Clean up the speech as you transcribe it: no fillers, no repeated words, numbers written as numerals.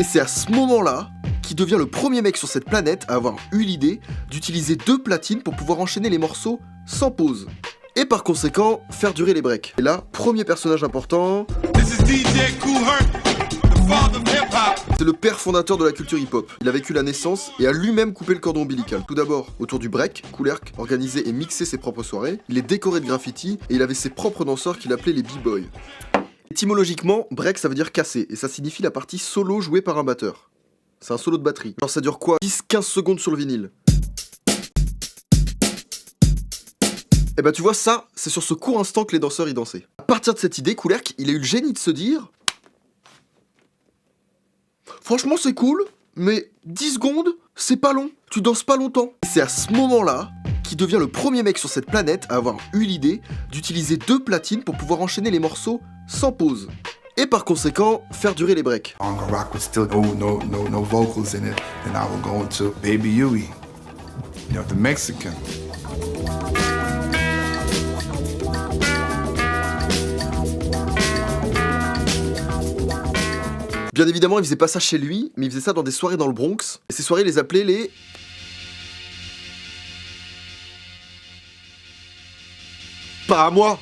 Et c'est à ce moment-là qu'il devient le premier mec sur cette planète à avoir eu l'idée d'utiliser 2 platines pour pouvoir enchaîner les morceaux sans pause. Et par conséquent, faire durer les breaks. Et là, premier personnage important... C'est le père fondateur de la culture hip-hop. Il a vécu la naissance et a lui-même coupé le cordon ombilical. Tout d'abord, autour du break, Kool Herc organisait et mixait ses propres soirées. Il est décoré de graffiti et il avait ses propres danseurs qu'il appelait les b-boys. Étymologiquement, break ça veut dire casser et ça signifie la partie solo jouée par un batteur. C'est un solo de batterie. Genre ça dure quoi, 10-15 secondes sur le vinyle. Et bah tu vois ça, c'est sur ce court instant que les danseurs y dansaient. À partir de cette idée, Kool Herc, il a eu le génie de se dire... Franchement c'est cool, mais 10 secondes, c'est pas long, tu danses pas longtemps. Et c'est à ce moment-là qu'il devient le premier mec sur cette planète à avoir eu l'idée d'utiliser 2 platines pour pouvoir enchaîner les morceaux sans pause. Et par conséquent, faire durer les breaks. Rock was still no vocals in it, and I would go into Baby Huey, the Mexican. Bien évidemment, il faisait pas ça chez lui, mais il faisait ça dans des soirées dans le Bronx. Et ces soirées, il les appelait les... Pas à moi!